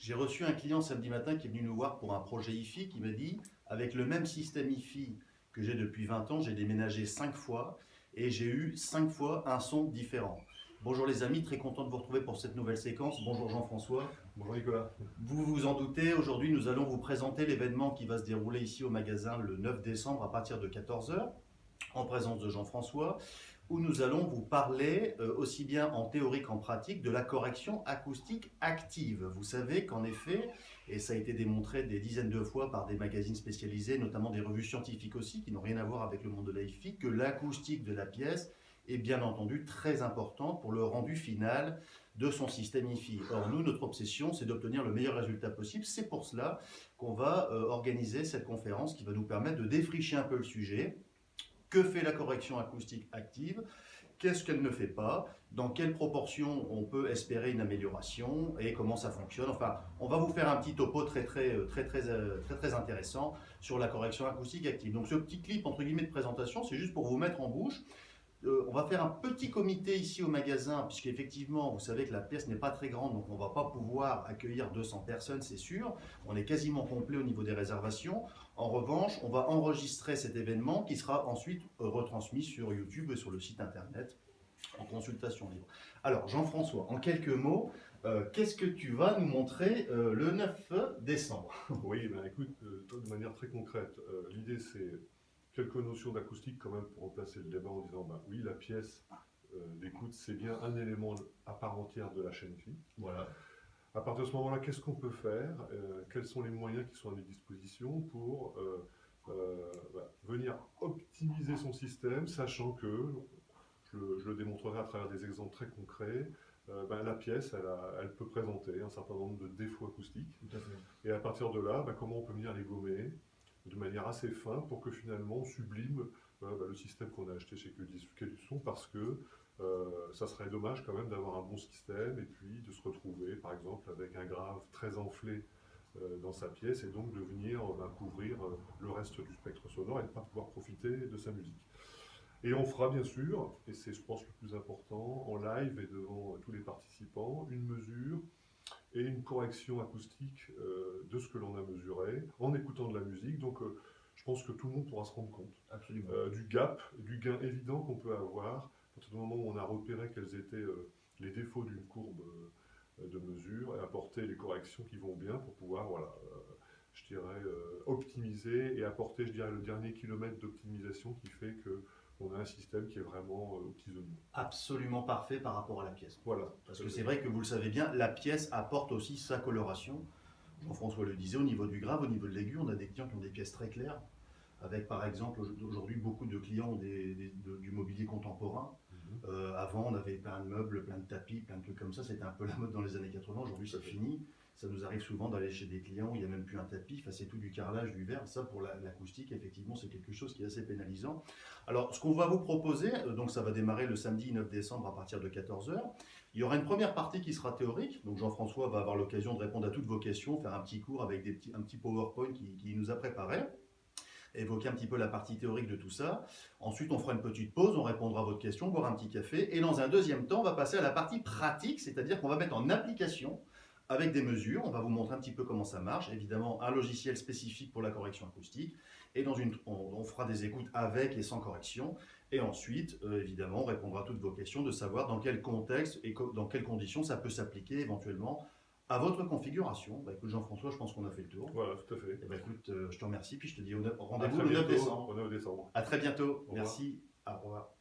J'ai reçu un client samedi matin qui est venu nous voir pour un projet hi-fi qui m'a dit, avec le même système hi-fi que j'ai depuis 20 ans, j'ai déménagé 5 fois et j'ai eu 5 fois un son différent. Bonjour les amis, très content de vous retrouver pour cette nouvelle séquence. Bonjour Jean-François. Bonjour Nicolas. Vous vous en doutez, aujourd'hui nous allons vous présenter l'événement qui va se dérouler ici au magasin le 9 décembre à partir de 14 heures, en présence de Jean-François, où nous allons vous parler, aussi bien en théorie qu'en pratique, de la correction acoustique active. Vous savez qu'en effet, et ça a été démontré des dizaines de fois par des magazines spécialisés, notamment des revues scientifiques aussi, qui n'ont rien à voir avec le monde de la hi-fi, que l'acoustique de la pièce est bien entendu très importante pour le rendu final de son système hi-fi. Or, nous, notre obsession, c'est d'obtenir le meilleur résultat possible. C'est pour cela qu'on va organiser cette conférence qui va nous permettre de défricher un peu le sujet. Que fait la correction acoustique active? Qu'est-ce qu'elle ne fait pas? Dans quelle proportion on peut espérer une amélioration? Et comment ça fonctionne? Enfin, on va vous faire un petit topo très intéressant sur la correction acoustique active. Donc ce petit clip, entre guillemets, de présentation, c'est juste pour vous mettre en bouche. On va faire un petit comité ici au magasin, puisqu'effectivement, vous savez que la pièce n'est pas très grande, donc on ne va pas pouvoir accueillir 200 personnes, c'est sûr. On est quasiment complet au niveau des réservations. En revanche, on va enregistrer cet événement qui sera ensuite retransmis sur YouTube et sur le site internet en consultation libre. Alors, Jean-François, en quelques mots, qu'est-ce que tu vas nous montrer le 9 décembre? Oui, ben écoute, de manière très concrète, l'idée c'est quelques notions d'acoustique quand même pour remplacer le débat en disant ben oui, la pièce d'écoute c'est bien un élément à part entière de la chaîne hi-fi. Voilà. À partir de ce moment-là, qu'est-ce qu'on peut faire? Quels sont les moyens qui sont à notre disposition pour venir optimiser son système, sachant que, je le démontrerai à travers des exemples très concrets, la pièce, elle peut présenter un certain nombre de défauts acoustiques. Tout à fait. Et à partir de là, comment on peut venir les gommer de manière assez fin pour que finalement on sublime le système qu'on a acheté chez Quai du Son, parce que ça serait dommage quand même d'avoir un bon système et puis de se retrouver par exemple avec un grave très enflé dans sa pièce et donc de venir couvrir le reste du spectre sonore et de ne pas pouvoir profiter de sa musique. Et on fera bien sûr, et c'est je pense le plus important, en live et devant tous les participants, une mesure et une correction acoustique de ce que l'on a mesuré en écoutant de la musique. Donc je pense que tout le monde pourra se rendre compte du gap, du gain évident qu'on peut avoir à partir du moment où on a repéré quels étaient les défauts d'une courbe de mesure et apporter les corrections qui vont bien pour pouvoir, je dirais, optimiser et apporter, je dirais, le dernier kilomètre d'optimisation qui fait que on a un système qui est vraiment aux petits oignons. Absolument parfait par rapport à la pièce. Voilà. Parce que c'est vrai que vous le savez bien, la pièce apporte aussi sa coloration. Jean-François le disait, au niveau du grave, au niveau de l'aigu, on a des clients qui ont des pièces très claires, avec par exemple aujourd'hui beaucoup de clients ont du mobilier contemporain. Avant, on avait plein de meubles, plein de tapis, plein de trucs comme ça. C'était un peu la mode dans les années 80. Aujourd'hui, c'est fini. Ça nous arrive souvent d'aller chez des clients où il n'y a même plus un tapis. Enfin, c'est tout du carrelage, du verre. Ça, pour l'acoustique, effectivement, c'est quelque chose qui est assez pénalisant. Alors, ce qu'on va vous proposer, donc ça va démarrer le samedi 9 décembre à partir de 14 heures. Il y aura une première partie qui sera théorique. Donc, Jean-François va avoir l'occasion de répondre à toutes vos questions, faire un petit cours avec un petit PowerPoint qui nous a préparé, évoquer un petit peu la partie théorique de tout ça. Ensuite, on fera une petite pause, on répondra à votre question, boire un petit café. Et dans un deuxième temps, on va passer à la partie pratique, c'est-à-dire qu'on va mettre en application avec des mesures. On va vous montrer un petit peu comment ça marche. Évidemment, un logiciel spécifique pour la correction acoustique. Et on fera des écoutes avec et sans correction. Et ensuite, évidemment, on répondra à toutes vos questions de savoir dans quel contexte et dans quelles conditions ça peut s'appliquer éventuellement à votre configuration. Écoute Jean-François, je pense qu'on a fait le tour. Voilà, tout à fait. Écoute, je te remercie, puis je te dis rendez-vous le 9 décembre. Au 9 décembre. À très bientôt. Au revoir. Merci. Au revoir.